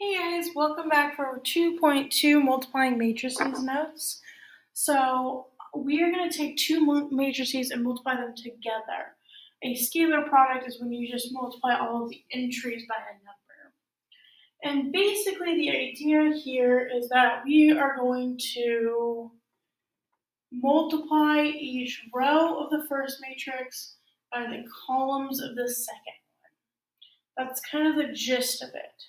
Hey guys, welcome back for 2.2 multiplying matrices notes. So we are going to take two matrices and multiply them together. A scalar product is when you just multiply all of the entries by a number. And basically the idea here is that we are going to multiply each row of the first matrix by the columns of the second one. That's kind of the gist of it.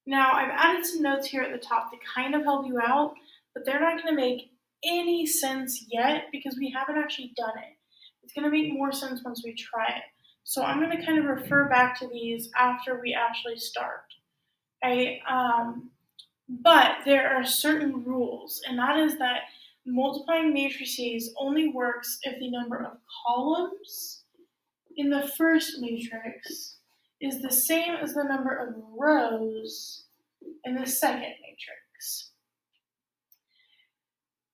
Now, I've added some notes here at the top to kind of help you out, but they're not going to make any sense yet because we haven't actually done it. It's going to make more sense once we try it. So I'm going to kind of refer back to these after we actually start. Okay? But there are certain rules, and that is that multiplying matrices only works if the number of columns in the first matrix is the same as the number of rows in the second matrix.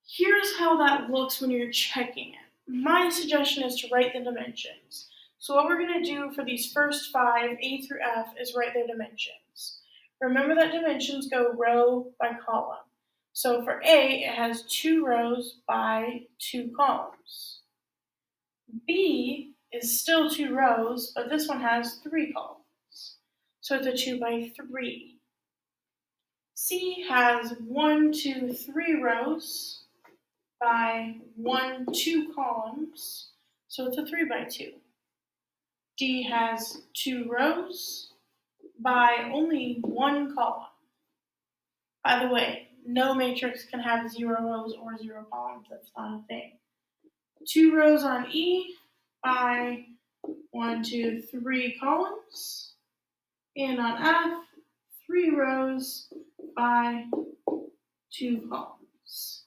Here's how that looks when you're checking it. My suggestion is to write the dimensions. So what we're going to do for these first five, A through F, is write their dimensions. Remember that dimensions go row by column. So for A, it has 2 rows by 2 columns. B is still 2 rows, but this one has 3 columns. So it's a 2 by 3. C has 1, 2, 3 rows by 1, 2 columns, so it's a 3 by 2. D has 2 rows by only 1 column. By the way, no matrix can have 0 rows or 0 columns. That's not a thing. 2 rows on E by 1, 2, 3 columns. And on F, 3 rows by 2 columns.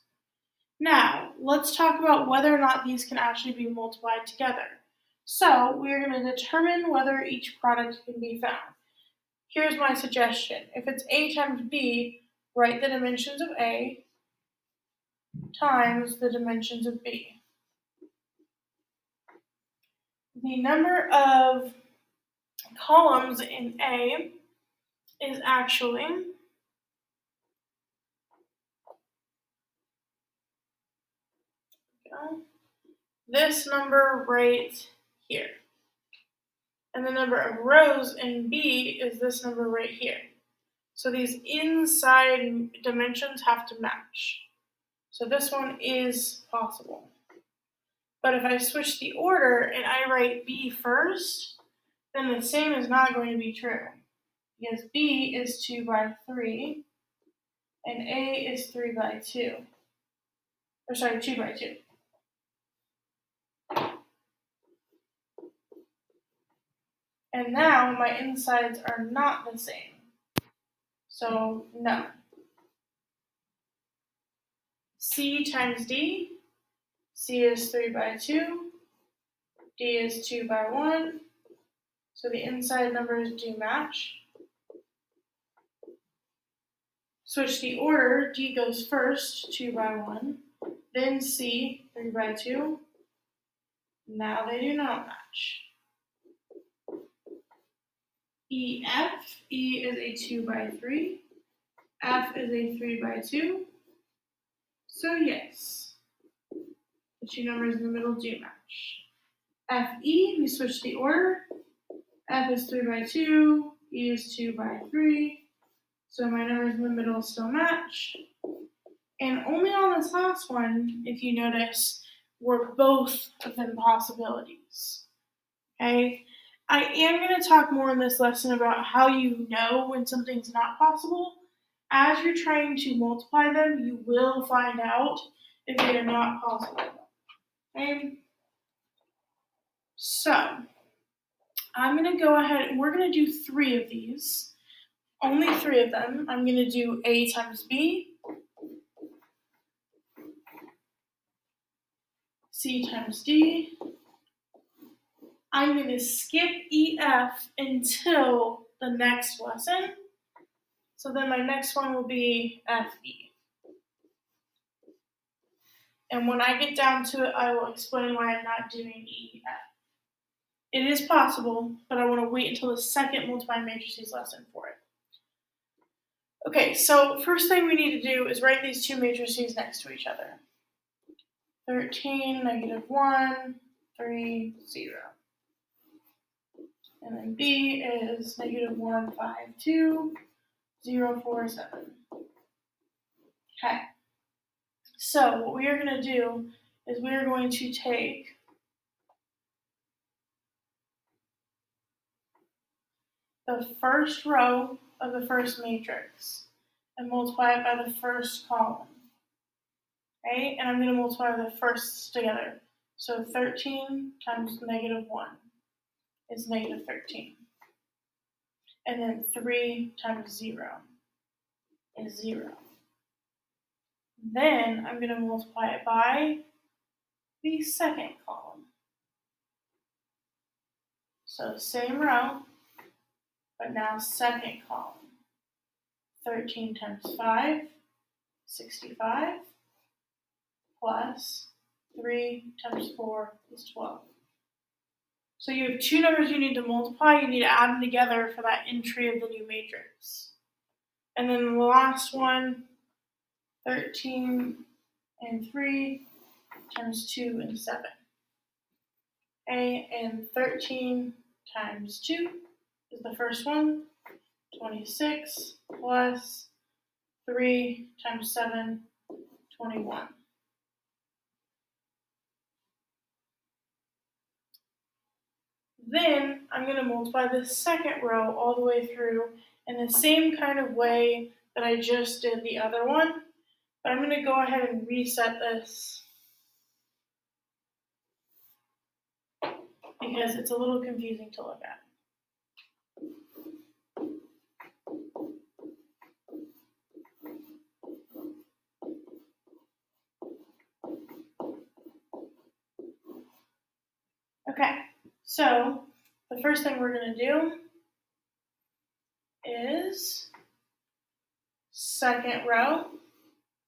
Now, let's talk about whether or not these can actually be multiplied together. So, we're going to determine whether each product can be found. Here's my suggestion. If it's A times B, write the dimensions of A times the dimensions of B. The number of columns in A is actually this number right here. And the number of rows in B is this number right here. So these inside dimensions have to match. So this one is possible. But if I switch the order and I write B first, then the same is not going to be true. Because B is 2 by 3, and A is 3 by 2. 2 by 2. And now my insides are not the same. So no. C times D. C is 3 by 2. D is 2 by 1. So the inside numbers do match. Switch the order. D goes first, 2 by 1. Then C, 3 by 2. Now they do not match. E, F. E is a 2 by 3. F is a 3 by 2. So yes, the two numbers in the middle do match. F, E, we switch the order. F is 3 by 2. E is 2 by 3. So my numbers in the middle still match. And only on this last one, if you notice, were both of them possibilities. Okay? I am going to talk more in this lesson about how you know when something's not possible. As you're trying to multiply them, you will find out if they are not possible. Okay? So, I'm going to go ahead and we're going to do 3 of these. Only 3 of them. I'm going to do A times B, C times D. I'm going to skip EF until the next lesson. So then my next one will be FE. And when I get down to it, I will explain why I'm not doing EF. It is possible, but I want to wait until the second multiplying matrices lesson for it. Okay, so first thing we need to do is write these two matrices next to each other. 13, -1, 3, 0. And then B is -1, 5, 2, 0, 4, 7. Okay, so what we are going to do is we are going to take the first row of the first matrix and multiply it by the first column. Okay, and I'm going to multiply the firsts together. So 13 times -1 is -13. And then 3 times 0 is 0. Then I'm going to multiply it by the second column. So same row, but now second column. 13 times 5, 65, plus 3 times 4 is 12. So you have two numbers you need to multiply. You need to add them together for that entry of the new matrix. And then the last one, 13 and 3 times 2 and 7. Okay, and 13 times 2 is the first one, 26, plus 3 times 7, 21. Then I'm going to multiply the second row all the way through in the same kind of way that I just did the other one, but I'm going to go ahead and reset this because it's a little confusing to look at. Okay, so the first thing we're going to do is second row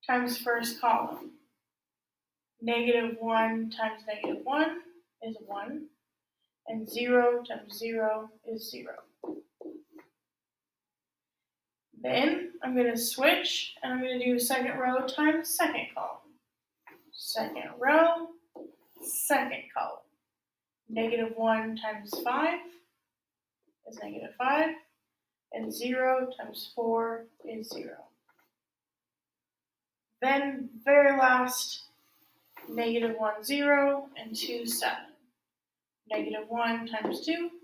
times first column. -1 times -1 is 1, and 0 times 0 is 0. Then I'm going to switch, and I'm going to do second row times second column. Second row, second column. -1 times 5 is -5, and 0 times 4 is 0. Then very last, -1, 0, and 2, 7. -1 times 2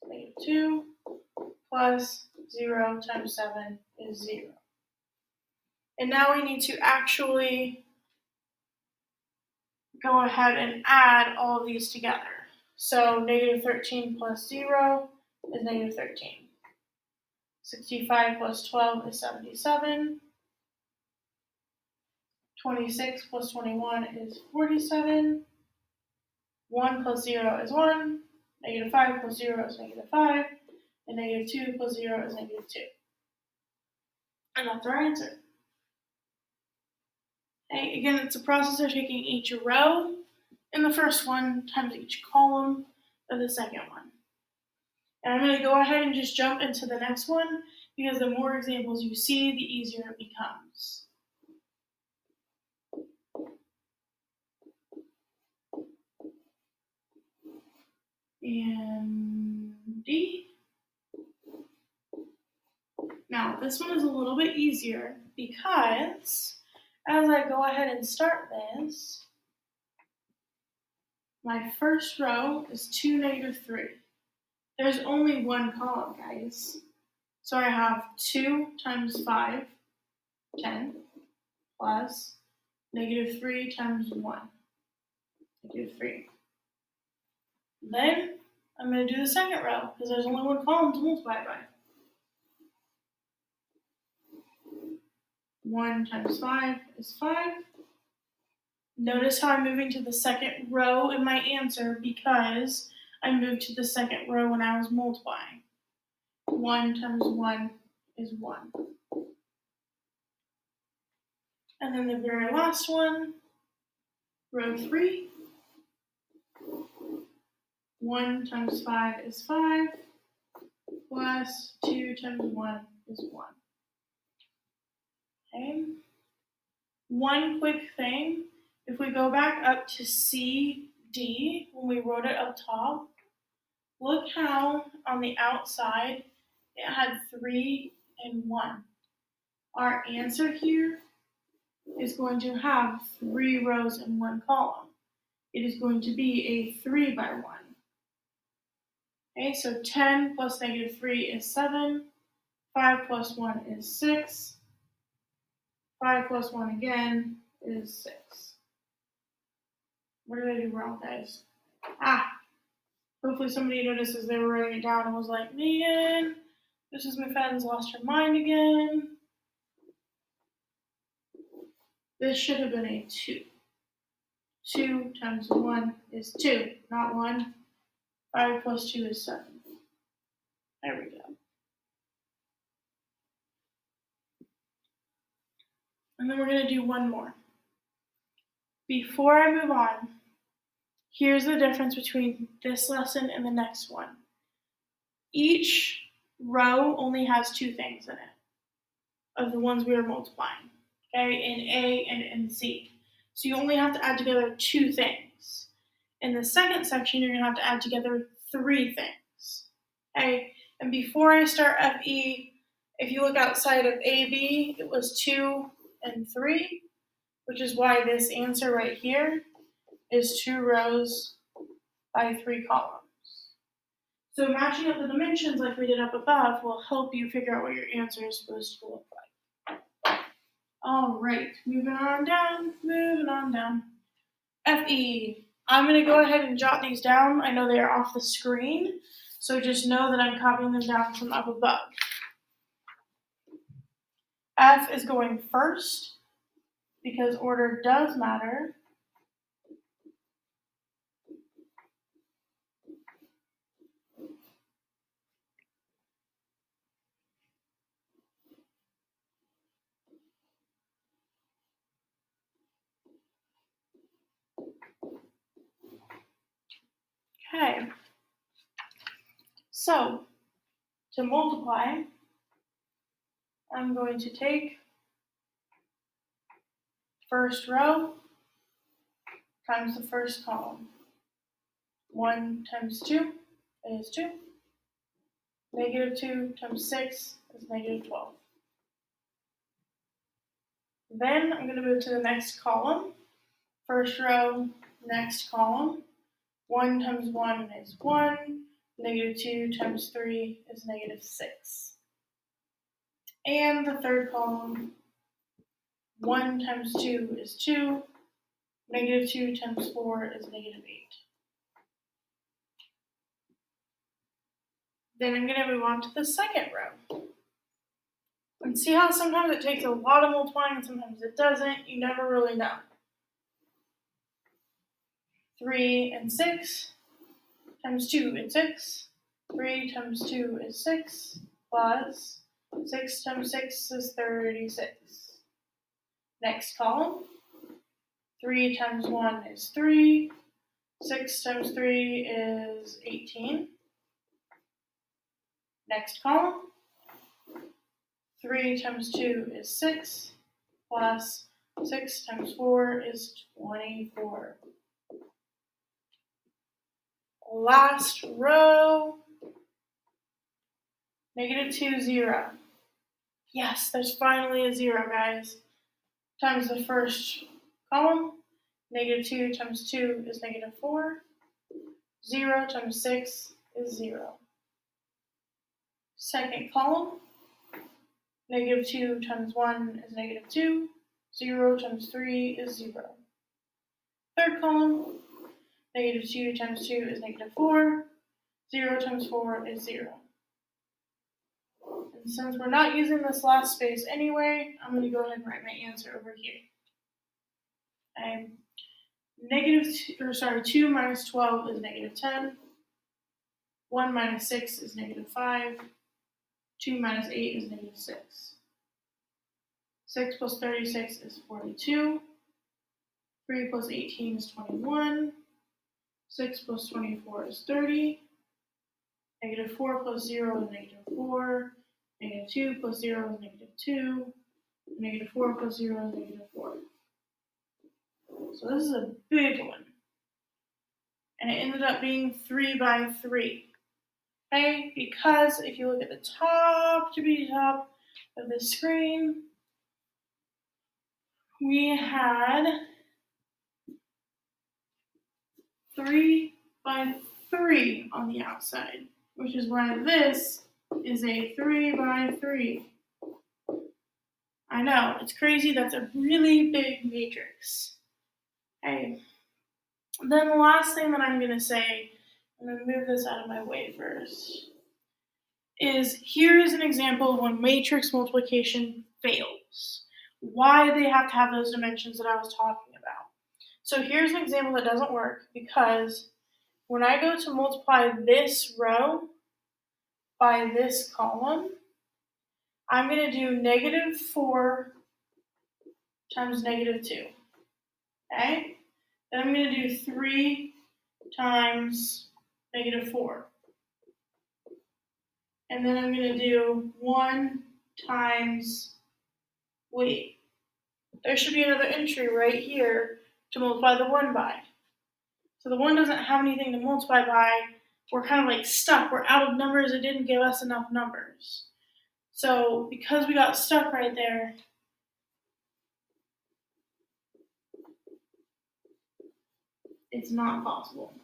is -2, plus 0 times 7 is 0. And now we need to actually go ahead and add all of these together. So -13 plus 0 is -13. 65 plus 12 is 77. 26 plus 21 is 47. 1 plus 0 is 1. -5 plus 0 is -5. And -2 plus 0 is -2. And that's our answer. Okay, again, it's a process of taking each row in the first one times each column of the second one. And I'm going to go ahead and just jump into the next one because the more examples you see, the easier it becomes. And D. Now, this one is a little bit easier because as I go ahead and start this, my first row is 2, -3. There's only one column, guys. So I have 2 times 5, 10, plus -3 times 1, -3. Then I'm going to do the second row because there's only one column to multiply by. 1 times 5 is 5. Notice how I'm moving to the second row in my answer because I moved to the second row when I was multiplying. 1 times 1 is 1. And then the very last one, row 3. 1 times 5 is 5, plus 2 times 1 is 1. Okay. One quick thing, if we go back up to CD, when we wrote it up top, look how on the outside it had 3 and 1. Our answer here is going to have 3 rows and 1 column. It is going to be a 3 by 1. Okay, so 10 plus negative 3 is 7. 5 plus 1 is 6. 5 plus 1 again is 6. What did I do wrong, guys? Hopefully somebody notices they were writing it down and was like, man, Mrs. McFadden's lost her mind again. This should have been a 2. 2 times 1 is 2, not 1. 5 plus 2 is 7. There we go. And then we're going to do one more. Before I move on, here's the difference between this lesson and the next one. Each row only has 2 things in it, of the ones we are multiplying, okay, in A and in Z. So you only have to add together 2 things. In the second section, you're going to have to add together 3 things, okay? And before I start FE, if you look outside of AB, it was 2 and 3, which is why this answer right here is 2 rows by 3 columns. So matching up the dimensions like we did up above will help you figure out what your answer is supposed to look like. All right, moving on down. FE. I'm going to go ahead and jot these down. I know they are off the screen, so just know that I'm copying them down from up above. F is going first because order does matter. Okay, so to multiply, I'm going to take first row times the first column. 1 times 2 is 2. Negative 2 times 6 is negative 12. Then I'm going to move to the next column. First row, next column. 1 times 1 is 1. Negative 2 times 3 is negative 6. And the third column, 1 times 2 is 2. Negative 2 times 4 is negative 8. Then I'm going to move on to the second row. And see how sometimes it takes a lot of multiplying and sometimes it doesn't? You never really know. 3 and 6 times 2 is 6. 3 times 2 is 6 plus 6 times 6 is 36. Next column, 3 times 1 is 3. 6 times 3 is 18. Next column, 3 times 2 is 6 plus 6 times 4 is 24. Last row, negative 2, 0. Yes, there's finally a 0, guys. Times the first column, negative 2 times 2 is negative 4. 0 times 6 is 0. Second column, negative 2 times 1 is negative 2. 0 times 3 is 0. Third column, negative 2 times 2 is negative 4. 0 times 4 is 0. And since we're not using this last space anyway, I'm going to go ahead and write my answer over here. 2 minus 12 is negative 10. 1 minus 6 is negative 5. 2 minus 8 is negative 6. 6 plus 36 is 42. 3 plus 18 is 21. 6 plus 24 is 30. Negative 4 plus 0 is negative 4. Negative 2 plus 0 is negative 2. -4 plus 0 is -4. So this is a big one. And it ended up being 3 by 3. Okay, because if you look at the top of the screen, we had 3 by 3 on the outside, which is why this is a 3 by 3. I know, it's crazy, that's a really big matrix. Okay. Then the last thing that I'm going to say, I'm going to move this out of my way first, is here is an example of when matrix multiplication fails. Why they have to have those dimensions that I was talking about. So here's an example that doesn't work because when I go to multiply this row by this column, I'm going to do -4 times -2. Okay? Then I'm going to do 3 times -4. And then I'm going to do 1 times, there should be another entry right here to multiply the 1 by. So the 1 doesn't have anything to multiply by. We're kind of like stuck. We're out of numbers. It didn't give us enough numbers. So because we got stuck right there, it's not possible.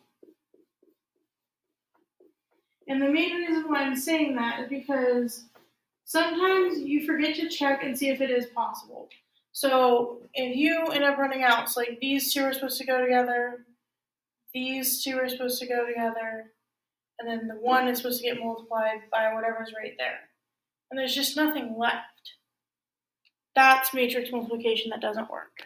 And the main reason why I'm saying that is because sometimes you forget to check and see if it is possible. So if you end up running out, so like these two are supposed to go together, these two are supposed to go together, and then the 1 is supposed to get multiplied by whatever's right there. And there's just nothing left. That's matrix multiplication that doesn't work.